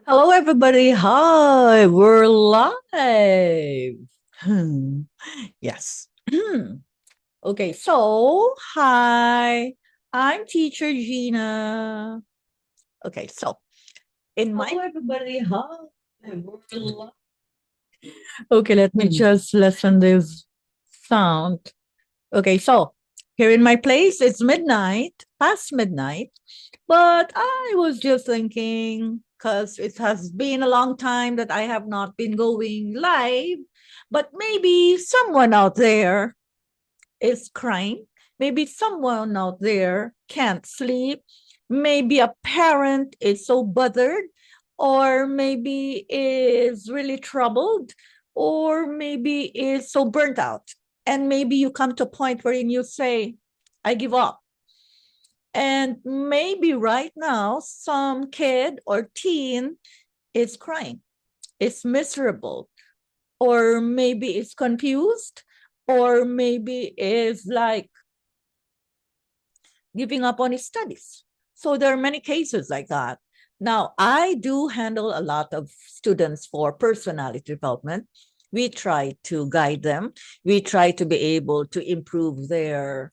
Hello, everybody. Hi, we're live. Hmm. Yes. Okay, so hi, I'm teacher Gina. Okay, so in my Hello, everybody. Hi, we're live. Okay, let me just lessen this sound. Okay, so here in my place, it's midnight, past midnight. But I was just thinking, because it has been a long time that I have not been going live, but maybe someone out there is crying. Maybe someone out there can't sleep. Maybe a parent is so bothered, or maybe is really troubled, or maybe is so burnt out. And maybe you come to a point wherein you say, I give up. And maybe right now, some kid or teen is crying, is miserable, or maybe is confused, or maybe is like giving up on his studies. So there are many cases like that. Now, I do handle a lot of students for personality development. We try to guide them. We try to be able to improve their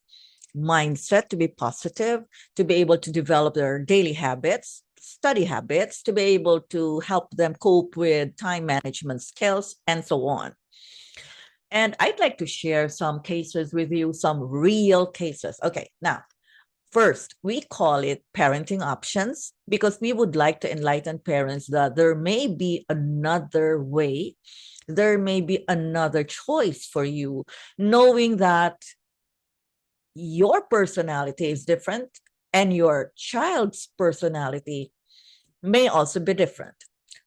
mindset, to be positive, to be able to develop their daily habits, study habits, to be able to help them cope with time management skills, and so on. And I'd like to share some cases with you, some real cases. Okay, now, first, we call it parenting options because we would like to enlighten parents that there may be another way, there may be another choice for you, knowing that your personality is different and your child's personality may also be different.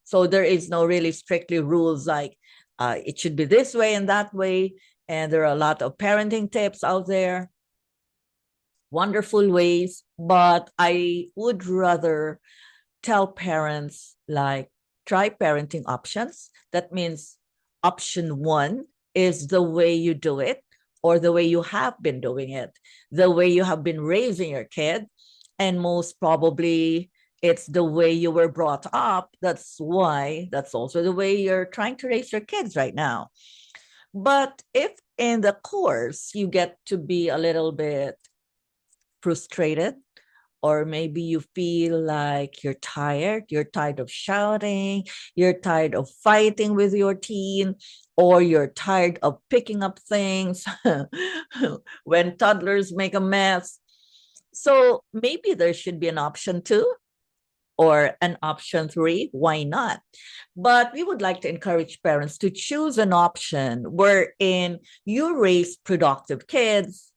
So there is no really strictly rules like it should be this way and that way. And there are a lot of parenting tips out there, wonderful ways, but I would rather tell parents like try parenting options. That means option one is the way you do it or the way you have been doing it, the way you have been raising your kid. And most probably it's the way you were brought up. That's why that's also the way you're trying to raise your kids right now. But if in the course you get to be a little bit frustrated, or maybe you feel like you're tired of shouting, you're tired of fighting with your teen, or you're tired of picking up things when toddlers make a mess. So maybe there should be an option two or an option three. Why not? But we would like to encourage parents to choose an option wherein you raise productive kids.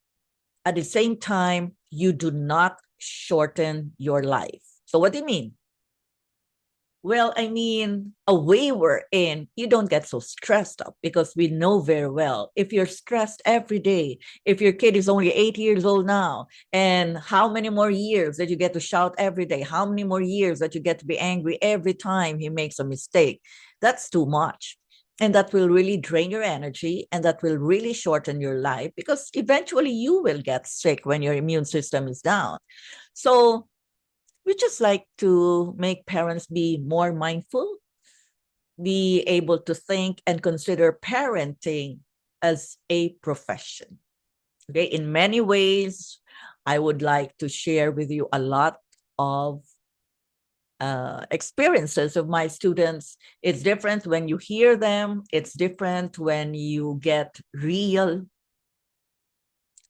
At the same time, you do not shorten your life. So what do you mean? Well, I mean, a way we're in, you don't get so stressed up because we know very well if you're stressed every day, if your kid is only 8 years old now, and how many more years that you get to shout every day, how many more years that you get to be angry every time he makes a mistake, that's too much. And that will really drain your energy and that will really shorten your life because eventually you will get sick when your immune system is down. So we just like to make parents be more mindful, be able to think and consider parenting as a profession. Okay, in many ways, I would like to share with you a lot of experiences of my students. It's different when you hear them, it's different when you get real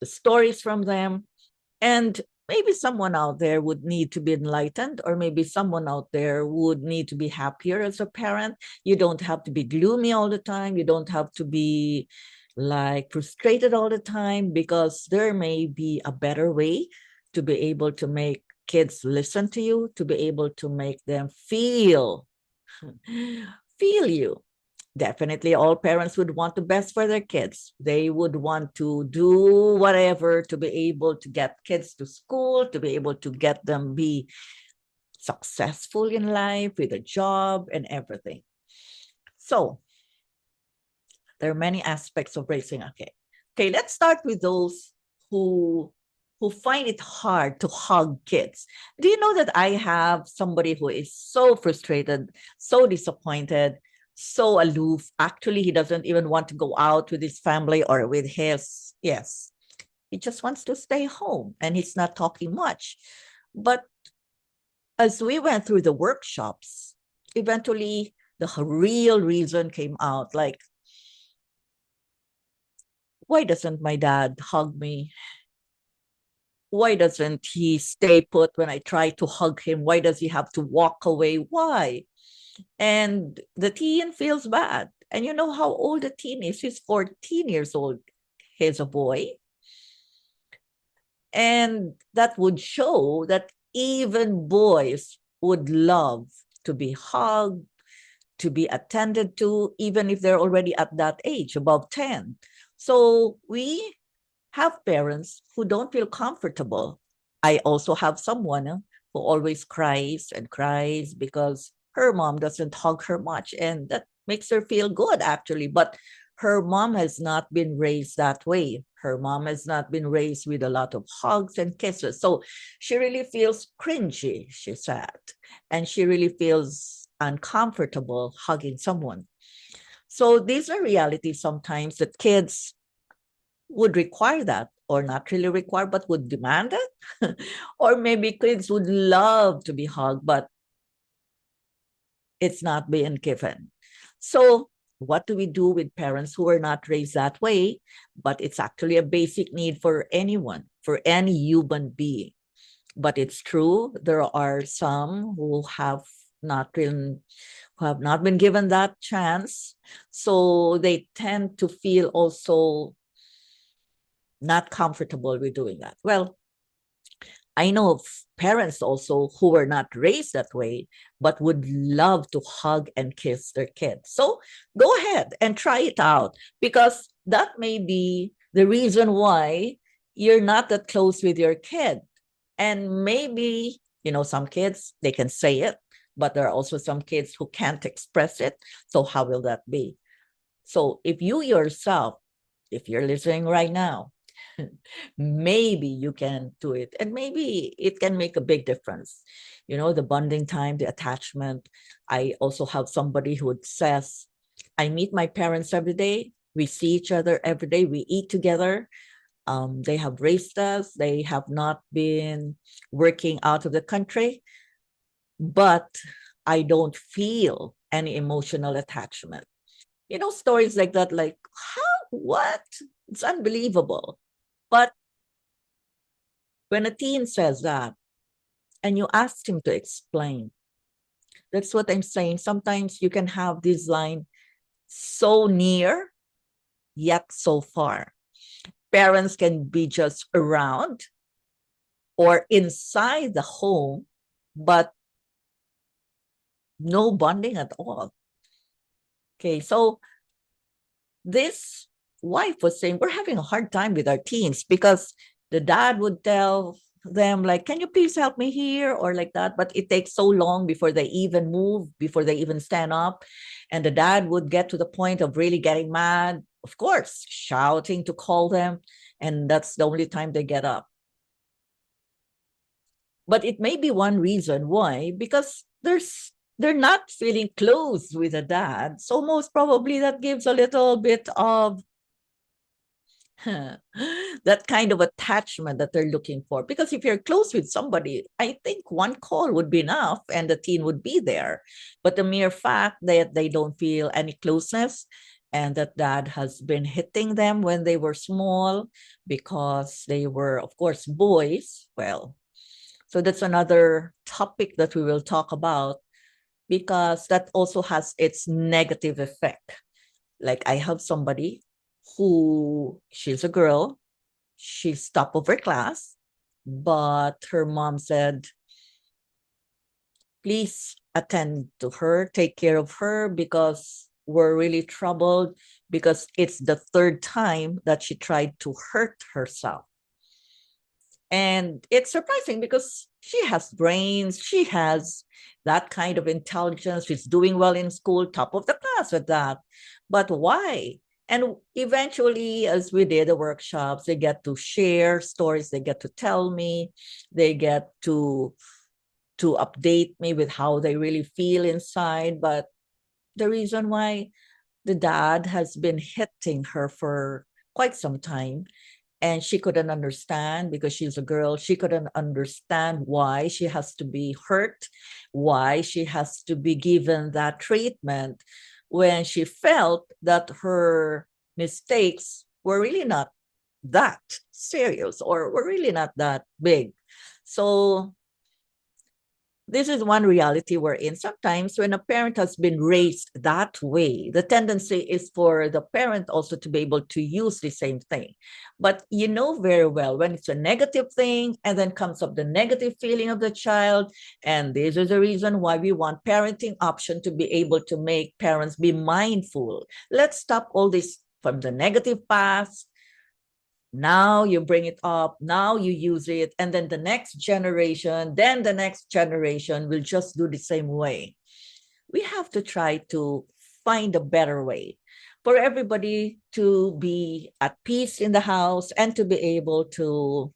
stories from them. And maybe someone out there would need to be enlightened, or maybe someone out there would need to be happier as a parent. You don't have to be gloomy all the time. You don't have to be like frustrated all the time, because there may be a better way to be able to make kids listen to you, to be able to make them feel you. Definitely, all parents would want the best for their kids. They would want to do whatever to be able to get kids to school, to be able to get them be successful in life with a job and everything. So there are many aspects of raising a kid. Okay, let's start with those who who find it hard to hug kids. Do you know that I have somebody who is so frustrated, so disappointed, so aloof? Actually, he doesn't even want to go out with his family or with his, yes, he just wants to stay home and he's not talking much. But as we went through the workshops, eventually the real reason came out, like, why doesn't my dad hug me? Why doesn't he stay put when I try to hug him? Why does he have to walk away? Why? And the teen feels bad. And you know how old the teen is? He's 14 years old. He's a boy. And that would show that even boys would love to be hugged, to be attended to, even if they're already at that age, above 10. So we have parents who don't feel comfortable. I also have someone who always cries and cries because her mom doesn't hug her much, and that makes her feel good, actually. But her mom has not been raised that way. Her mom has not been raised with a lot of hugs and kisses. So she really feels cringy, she said, and she really feels uncomfortable hugging someone. So these are realities sometimes that kids would require that, or not really require, but would demand it. Or maybe kids would love to be hugged, but it's not being given. So what do we do with parents who are not raised that way, but it's actually a basic need for anyone, for any human being? But it's true, there are some who have not been given that chance. So they tend to feel also not comfortable with doing that. Well, I know of parents also who were not raised that way, but would love to hug and kiss their kids. So go ahead and try it out, because that may be the reason why you're not that close with your kid. And maybe, some kids, they can say it, but there are also some kids who can't express it. So how will that be? So if you yourself, if you're listening right now, maybe you can do it, and maybe it can make a big difference. The bonding time, the attachment. I also have somebody who says, I meet my parents every day, we see each other every day, we eat together. They have raised us, they have not been working out of the country, but I don't feel any emotional attachment. Stories like that, like, how, what? It's unbelievable. But when a teen says that, and you ask him to explain, that's what I'm saying. Sometimes you can have this line so near, yet so far. Parents can be just around or inside the home, but no bonding at all. Okay, so this wife was saying, we're having a hard time with our teens because the dad would tell them, like, can you please help me here, or like that, but it takes so long before they even move, before they even stand up. And the dad would get to the point of really getting mad, of course, shouting to call them, and that's the only time they get up. But it may be one reason why, because they're not feeling close with a dad, so most probably that gives a little bit of that kind of attachment that they're looking for. Because if you're close with somebody, I think one call would be enough and the teen would be there. But the mere fact that they don't feel any closeness, and that dad has been hitting them when they were small because they were, of course, boys, well, so that's another topic that we will talk about, because that also has its negative effect. Like, I have somebody who, she's a girl, she's top of her class, but her mom said, please attend to her, take care of her, because we're really troubled, because it's the third time that she tried to hurt herself. And it's surprising because she has brains, she has that kind of intelligence, she's doing well in school, top of the class at that. But why? And eventually, as we did the workshops, they get to share stories, they get to tell me, they get to update me with how they really feel inside. But the reason why the dad has been hitting her for quite some time, and she couldn't understand because she's a girl. She couldn't understand why she has to be hurt, why she has to be given that treatment when she felt that her mistakes were really not that serious or were really not that big. So this is one reality we're in. Sometimes when a parent has been raised that way, the tendency is for the parent also to be able to use the same thing. But you know very well when it's a negative thing and then comes up the negative feeling of the child. And this is the reason why we want parenting option to be able to make parents be mindful. Let's stop all this from the negative past. Now you bring it up, now you use it, and then the next generation will just do the same way. We have to try to find a better way for everybody to be at peace in the house and to be able to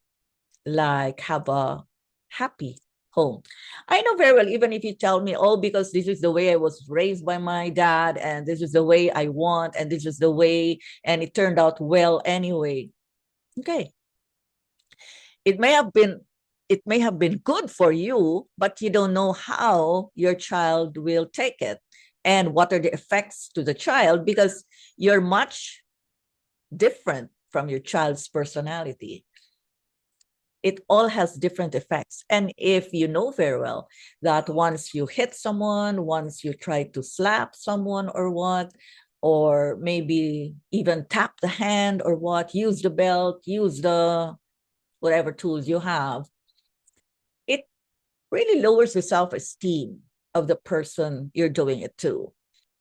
like have a happy home. I know very well, even if you tell me, oh, because this is the way I was raised by my dad, and this is the way I want, and this is the way, and it turned out well anyway. Okay. It may have been good for you, but you don't know how your child will take it and what are the effects to the child, because you're much different from your child's personality. It all has different effects. And if you know very well that once you hit someone, once you try to slap someone or what, or maybe even tap the hand or what, use the belt, use the whatever tools you have, it really lowers the self-esteem of the person you're doing it to.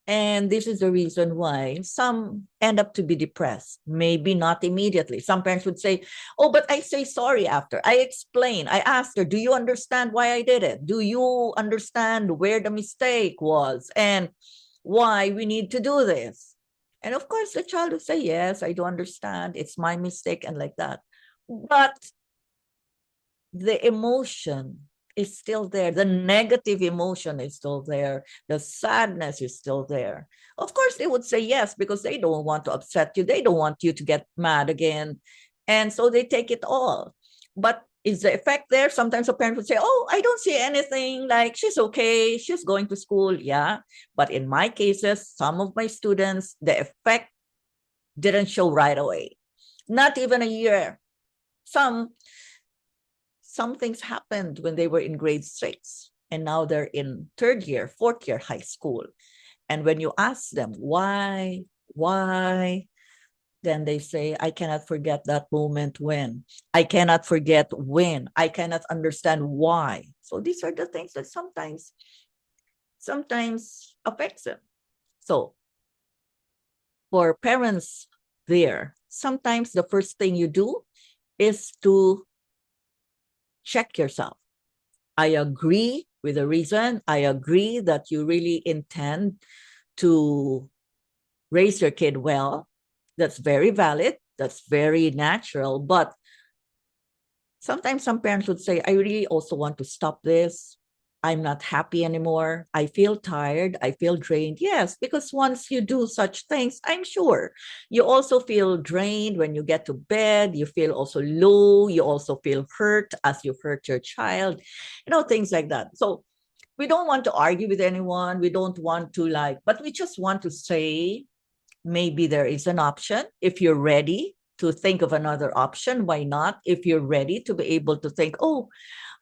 And this is the reason why some end up to be depressed. Maybe not immediately. Some parents would say, oh, but I say sorry after. I explain. I asked her, do you understand why I did it? Do you understand where the mistake was and why we need to do this? And of course, the child would say, yes, I do understand. It's my mistake and like that. But the emotion is still there. The negative emotion is still there. The sadness is still there. Of course, they would say yes because they don't want to upset you. They don't want you to get mad again. And so they take it all. But is the effect there? Sometimes a parent would say, oh, I don't see anything, like she's okay, she's going to school. Yeah. But in my cases, some of my students, the effect didn't show right away. Not even a year. Some things happened when they were in grade 6 and now they're in 3rd year, 4th year high school. And when you ask them why, then they say, I cannot forget that moment when. I cannot forget when. I cannot understand why. So these are the things that sometimes affects them. So for parents there, sometimes the first thing you do is to check yourself. I agree with the reason. I agree that you really intend to raise your kid well. That's very valid. That's very natural. But sometimes some parents would say, I really also want to stop this. I'm not happy anymore. I feel tired. I feel drained. Yes, because once you do such things, I'm sure you also feel drained when you get to bed. You feel also low. You also feel hurt as you hurt your child, things like that. So we don't want to argue with anyone. We don't want to but we just want to say, maybe there is an option. If you're ready to think of another option, why not? If you're ready to be able to think, oh,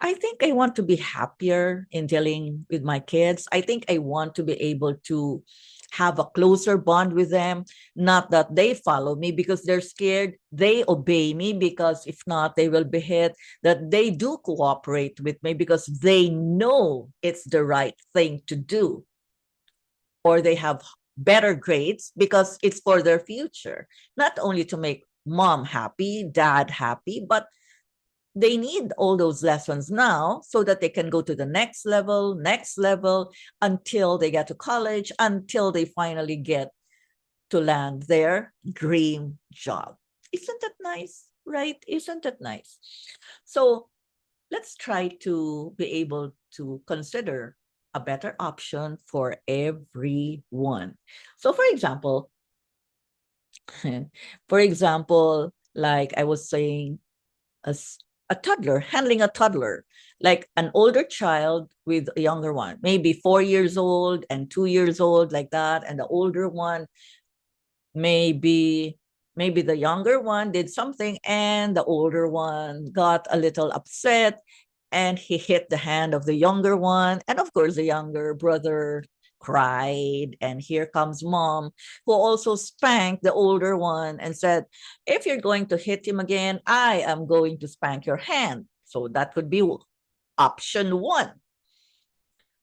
I think I want to be happier in dealing with my kids. I think I want to be able to have a closer bond with them. Not that they follow me because they're scared. They obey me because if not, they will be hit. That they do cooperate with me because they know it's the right thing to do. Or they have better grades because it's for their future. Not only to make mom happy, dad happy, but they need all those lessons now so that they can go to the next level, until they get to college, until they finally get to land their dream job. Isn't that nice, right? Isn't that nice? So let's try to be able to consider a better option for everyone. So for example, like I was saying, as a toddler, handling a toddler, like an older child with a younger one, maybe 4 years old and 2 years old, like that. And the older one, maybe the younger one did something and the older one got a little upset and he hit the hand of the younger one. And of course, the younger brother cried. And here comes mom, who also spanked the older one and said, if you're going to hit him again, I am going to spank your hand. So that could be option one.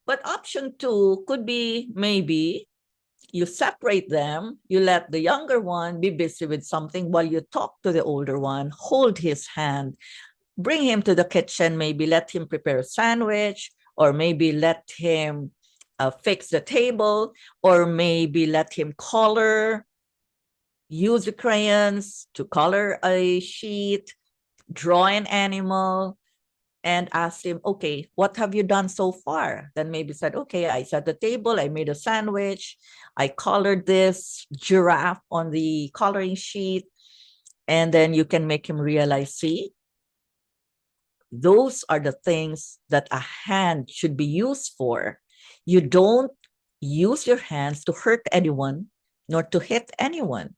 But option two could be maybe you separate them, you let the younger one be busy with something while you talk to the older one, hold his hand, bring him to the kitchen, maybe let him prepare a sandwich, or maybe let him fix the table, or maybe let him color, use the crayons to color a sheet, draw an animal, and ask him, okay, what have you done so far? Then maybe said, okay, I set the table, I made a sandwich, I colored this giraffe on the coloring sheet, and then you can make him realize, see, those are the things that a hand should be used for. You don't use your hands to hurt anyone, nor to hit anyone.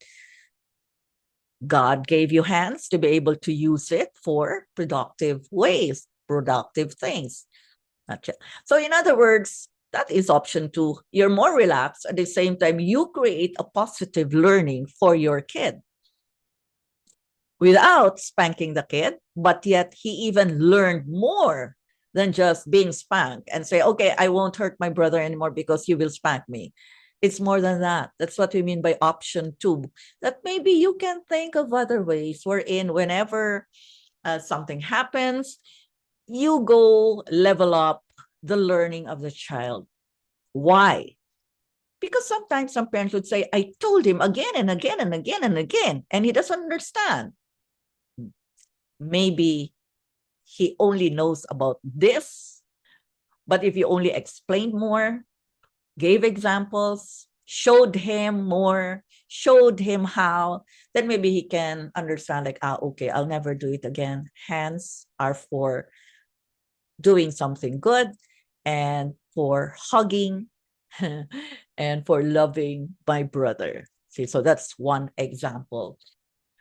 God gave you hands to be able to use it for productive ways, productive things. So in other words, that is option two. You're more relaxed. At the same time, you create a positive learning for your kid without spanking the kid, but yet he even learned more than just being spanked and say, okay, I won't hurt my brother anymore because you will spank me. It's more than that. That's what we mean by option two, that maybe you can think of other ways wherein whenever something happens, you go level up the learning of the child. Why? Because sometimes some parents would say, I told him again and again and again and again, and he doesn't understand. Maybe he only knows about this, but if you only explained more, gave examples, showed him more, showed him how, then maybe he can understand like, okay, I'll never do it again. Hands are for doing something good and for hugging and for loving my brother. See, so that's one example.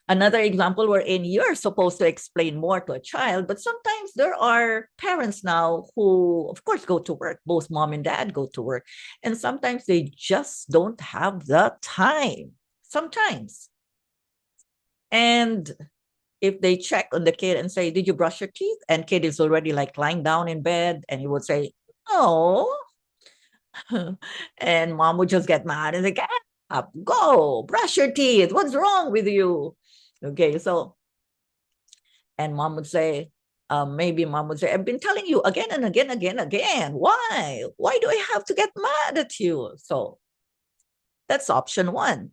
Another example wherein you're supposed to explain more to a child, but sometimes there are parents now who, of course, go to work. Both mom and dad go to work. And sometimes they just don't have the time. Sometimes. And if they check on the kid and say, did you brush your teeth? And kid is already like lying down in bed and you would say, no. And mom would just get mad and say, get up, go, brush your teeth. What's wrong with you? Okay, so, and mom would say, maybe mom would say, I've been telling you again and again, again. Why? Why do I have to get mad at you? So that's option one.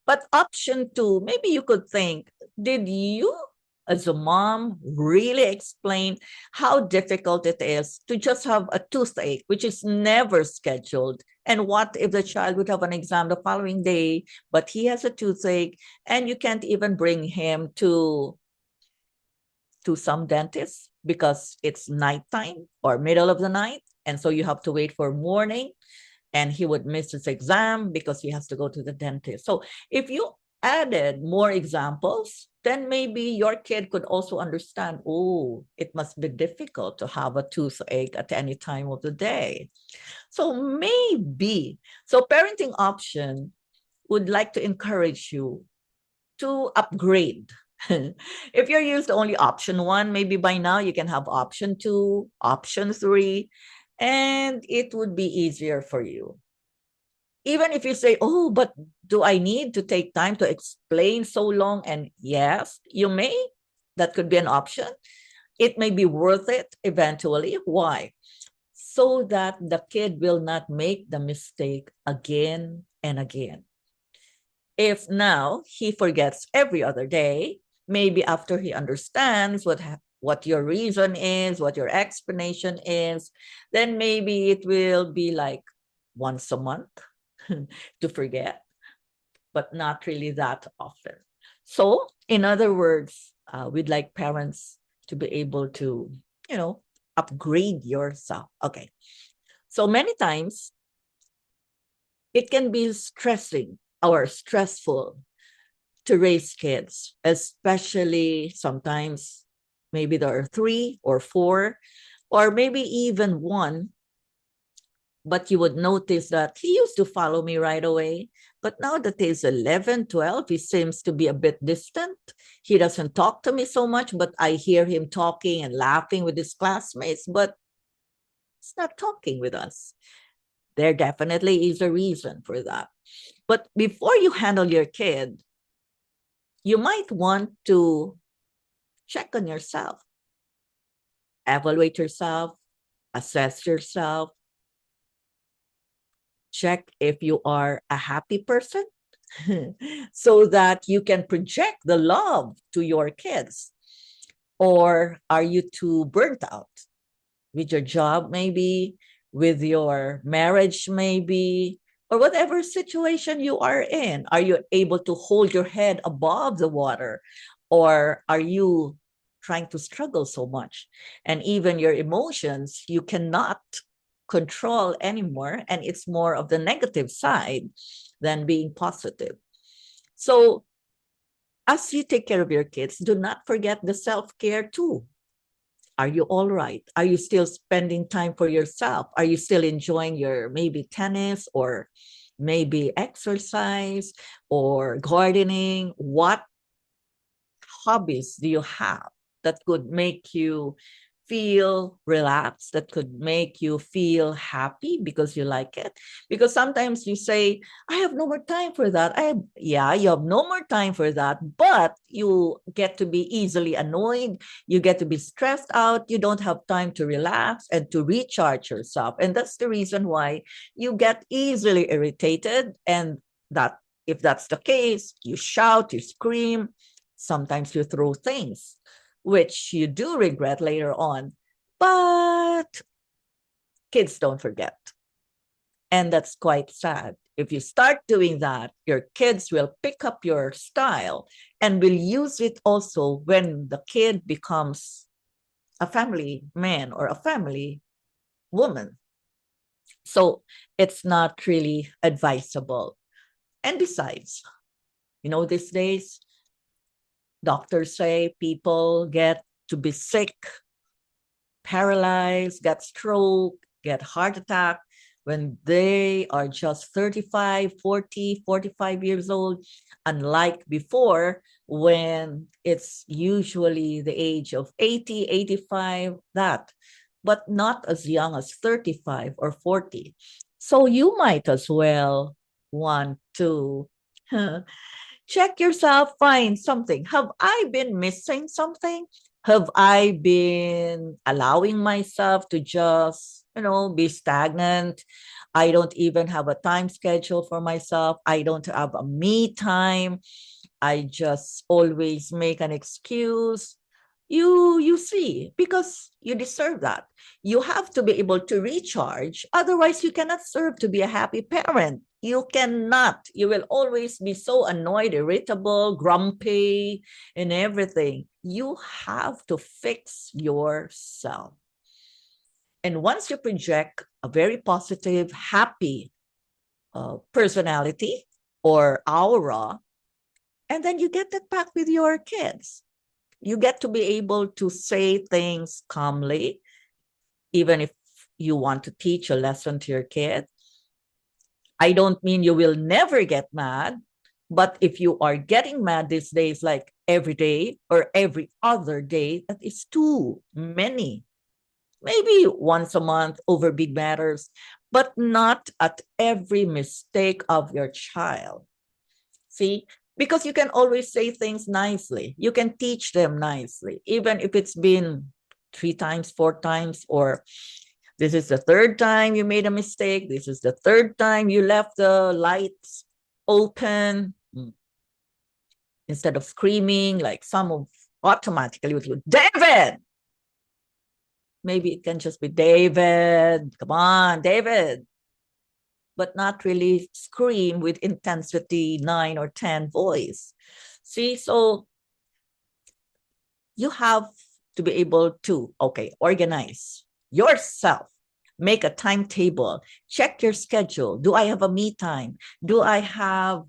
But option two, maybe you could think, did you as a mom really explain how difficult it is to just have a toothache, which is never scheduled? And what if the child would have an exam the following day, but he has a toothache and you can't even bring him to some dentist because it's nighttime or middle of the night. And so you have to wait for morning and he would miss his exam because he has to go to the dentist. So if you added more examples, then maybe your kid could also understand, oh, it must be difficult to have a toothache at any time of the day. So maybe, so parenting option would like to encourage you to upgrade. If you're used to only option one, maybe by now you can have option two, option three, and it would be easier for you. Even if you say, oh, but do I need to take time to explain so long? And yes, you may. That could be an option. It may be worth it eventually. Why? So that the kid will not make the mistake again and again. If now he forgets every other day, maybe after he understands what your reason is, what your explanation is, then maybe it will be like once a month to forget, but not really that often. So, in other words, we'd like parents to be able to, upgrade yourself. Okay. So many times it can be stressing or stressful to raise kids, especially sometimes maybe there are 3 or 4, or maybe even 1, but you would notice that he used to follow me right away. But now that he's 11, 12, he seems to be a bit distant. He doesn't talk to me so much, but I hear him talking and laughing with his classmates, but he's not talking with us. There definitely is a reason for that. But before you handle your kid, you might want to check on yourself, evaluate yourself, assess yourself, check if you are a happy person so that you can project the love to your kids. Or are you too burnt out with your job, maybe, with your marriage, maybe, or whatever situation you are in? Are you able to hold your head above the water? Or are you trying to struggle so much? And even your emotions, you cannot control anymore. And it's more of the negative side than being positive. So, as you take care of your kids, do not forget the self-care too. Are you all right? Are you still spending time for yourself? Are you still enjoying your maybe tennis or maybe exercise or gardening? What hobbies do you have that could make you feel relaxed, that could make you feel happy because you like it? Because sometimes you say, I have no more time for that. Yeah, you have no more time for that, but you get to be easily annoyed. You get to be stressed out. You don't have time to relax and to recharge yourself. And that's the reason why you get easily irritated. And that if that's the case, you shout, you scream, sometimes you throw things, which you do regret later on. But kids don't forget. And that's quite sad. If you start doing that, your kids will pick up your style and will use it also when the kid becomes a family man or a family woman. So it's not really advisable. And besides, these days, doctors say people get to be sick, paralyzed, get stroke, get heart attack when they are just 35, 40, 45 years old, unlike before when it's usually the age of 80, 85, that, but not as young as 35 or 40. So you might as well want to check yourself, find something. Have I been missing something? Have I been allowing myself to just, be stagnant? I don't even have a time schedule for myself. I don't have a me time. I just always make an excuse. You see, because you deserve that. You have to be able to recharge. Otherwise, you cannot serve to be a happy parent. You cannot. You will always be so annoyed, irritable, grumpy, and everything. You have to fix yourself. And once you project a very positive, happy personality or aura, and then you get that back with your kids. You get to be able to say things calmly, even if you want to teach a lesson to your kid. I don't mean you will never get mad, but if you are getting mad these days, like every day or every other day, that is too many. Maybe once a month over big matters, but not at every mistake of your child. See, because you can always say things nicely. You can teach them nicely, even if it's been 3 times, 4 times, or this is the 3rd time you made a mistake. This is the 3rd time you left the lights open. Instead of screaming, like some of automatically would go, David! Maybe it can just be David, come on, David, but not really scream with intensity 9 or 10 voice. See, so you have to be able to, okay, organize yourself, make a timetable, check your schedule. Do I have a me time? Do I have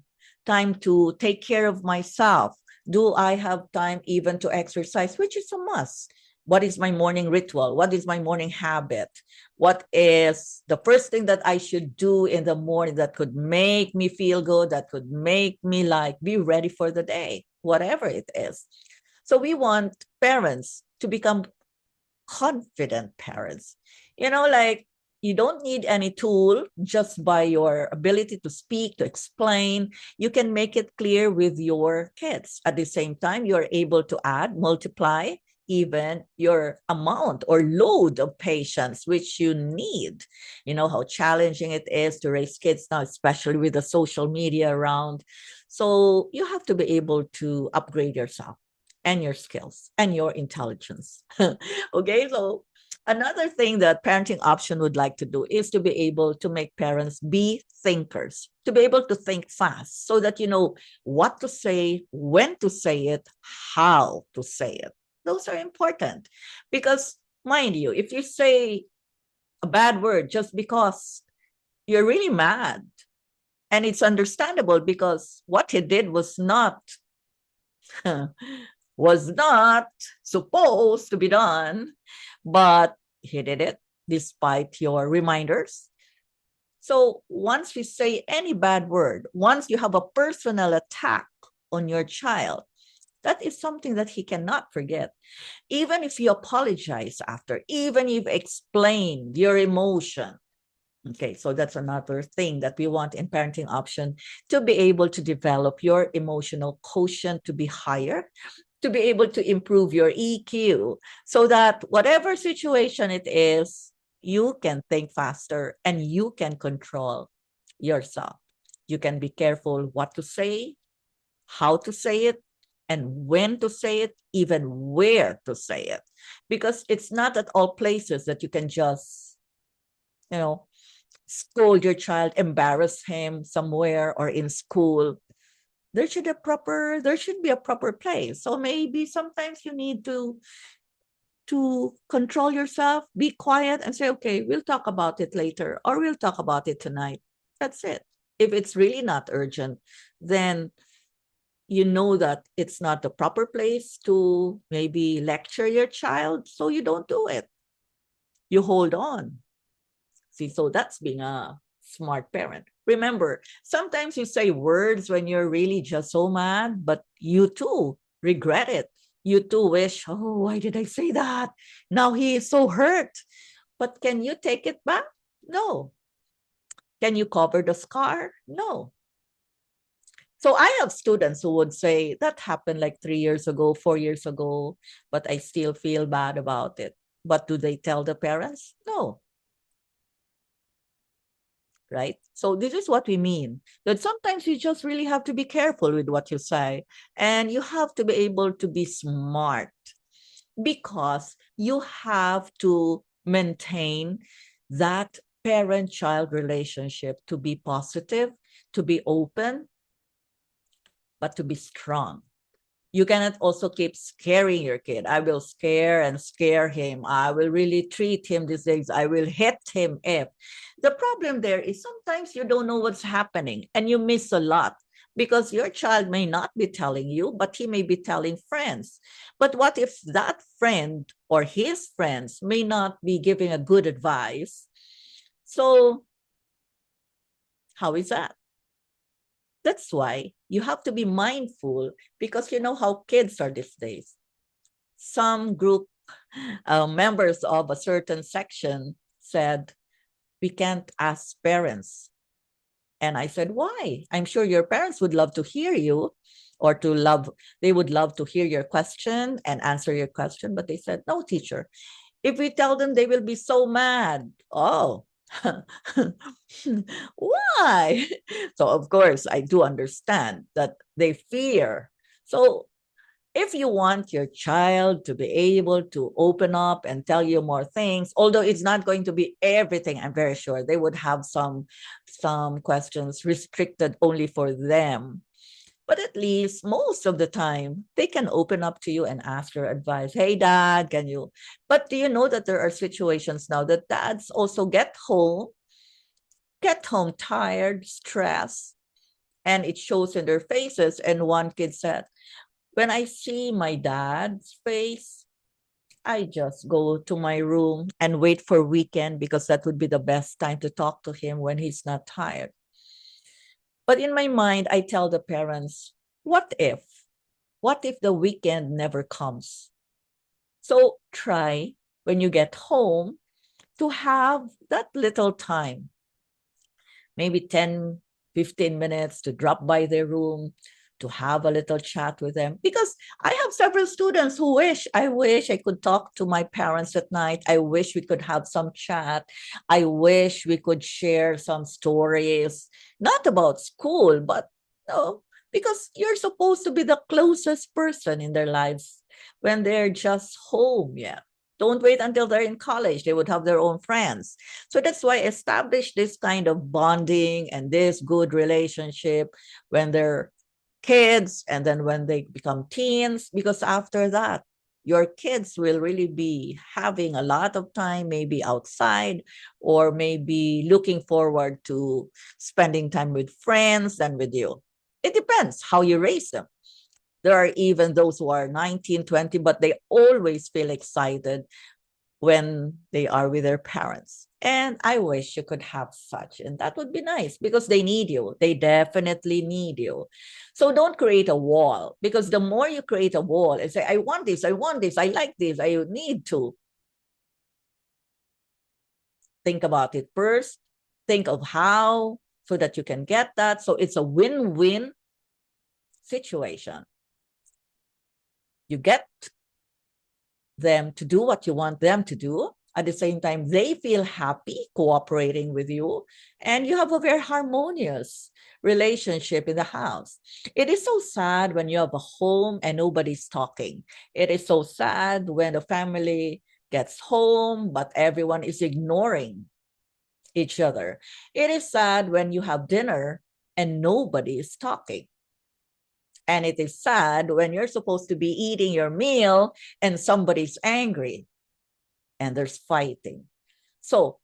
time to take care of myself? Do I have time even to exercise, which is a must? What is my morning ritual? What is my morning habit? What is the first thing that I should do in the morning that could make me feel good, that could make me like be ready for the day, whatever it is. So we want parents to become confident parents. Like you don't need any tool, just by your ability to speak, to explain. You can make it clear with your kids. At the same time, you're able to add, multiply even your amount or load of patience which you need. You know how challenging it is to raise kids now, especially with the social media around. So you have to be able to upgrade yourself and your skills and your intelligence. Okay, so another thing that parenting option would like to do is to be able to make parents be thinkers, to be able to think fast so that you know what to say, when to say it, how to say it. Those are important because, mind you, if you say a bad word just because you're really mad, and it's understandable because what he did was not supposed to be done, but he did it despite your reminders. So once you say any bad word, once you have a personal attack on your child, that is something that he cannot forget. Even if you apologize after, even if you explain your emotion. Okay, so that's another thing that we want in parenting option, to be able to develop your emotional quotient to be higher, to be able to improve your EQ so that whatever situation it is, you can think faster and you can control yourself. You can be careful what to say, how to say it, and when to say it, even where to say it. Because it's not at all places that you can just, scold your child, embarrass him somewhere or in school. There should be a proper place. So maybe sometimes you need to control yourself, be quiet and say, okay, we'll talk about it later or we'll talk about it tonight. That's it. If it's really not urgent, then you know that it's not the proper place to maybe lecture your child, so you don't do it. You hold on. See, so that's being a smart parent. Remember, sometimes you say words when you're really just so mad, but you too regret it. You too wish, oh, why did I say that? Now he is so hurt. But can you take it back? No. Can you cover the scar? No. So I have students who would say that happened like 3 years ago, 4 years ago, but I still feel bad about it. But do they tell the parents? No. Right? So this is what we mean, that sometimes you just really have to be careful with what you say, and you have to be able to be smart because you have to maintain that parent-child relationship to be positive, to be open, but to be strong. You cannot also keep scaring your kid. I will scare and scare him. I will really treat him these days. I will hit him if. The problem there is sometimes you don't know what's happening and you miss a lot because your child may not be telling you, but he may be telling friends. But what if that friend or his friends may not be giving a good advice? So how is that? That's why you have to be mindful because you know how kids are these days. Some group members of a certain section said, we can't ask parents. And I said, why? I'm sure your parents would love to hear you or they would love to hear your question and answer your question. But they said, no, teacher, if we tell them, they will be so mad. Oh, why? So, of course, I do understand that they fear So if you want your child to be able to open up and tell you more things, although it's not going to be everything, I'm very sure they would have some questions restricted only for them. But at least most of the time, they can open up to you and ask your advice. Hey, dad, can you? But do you know that there are situations now that dads also get home tired, stressed, and it shows in their faces. And one kid said, when I see my dad's face, I just go to my room and wait for weekend because that would be the best time to talk to him when he's not tired. But in my mind, I tell the parents, what if? What if the weekend never comes? So try when you get home to have that little time, maybe 10, 15 minutes to drop by their room, to have a little chat with them. Because I have several students who I wish I could talk to my parents at night. I wish we could have some chat. I wish we could share some stories, not about school, but no, because you're supposed to be the closest person in their lives when they're just home. Yeah. Don't wait until they're in college. They would have their own friends. So that's why establish this kind of bonding and this good relationship when they're kids and then when they become teens, because after that, your kids will really be having a lot of time, maybe outside, or maybe looking forward to spending time with friends and with you. It depends how you raise them. There are even those who are 19, 20, but they always feel excited when they are with their parents. And I wish you could have such, and that would be nice because they need you. They definitely need you. So don't create a wall, because the more you create a wall and say, I want this, I want this, I like this, I need to. Think about it first. Think of how so that you can get that. So it's a win-win situation. You get them to do what you want them to do. At the same time, they feel happy cooperating with you, and you have a very harmonious relationship in the house. It is so sad when you have a home and nobody's talking. It is so sad when the family gets home, but everyone is ignoring each other. It is sad when you have dinner and nobody is talking. And it is sad when you're supposed to be eating your meal and somebody's angry and there's fighting. So,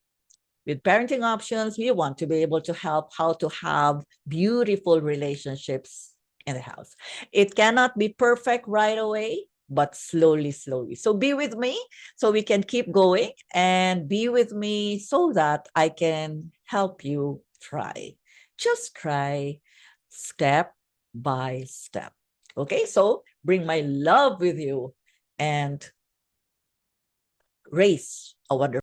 with parenting options, we want to be able to help how to have beautiful relationships in the house. It cannot be perfect right away, but slowly, slowly. So be with me so we can keep going, and be with me so that I can help you try. Just try step by step. Okay, so bring my love with you and raise a wonderful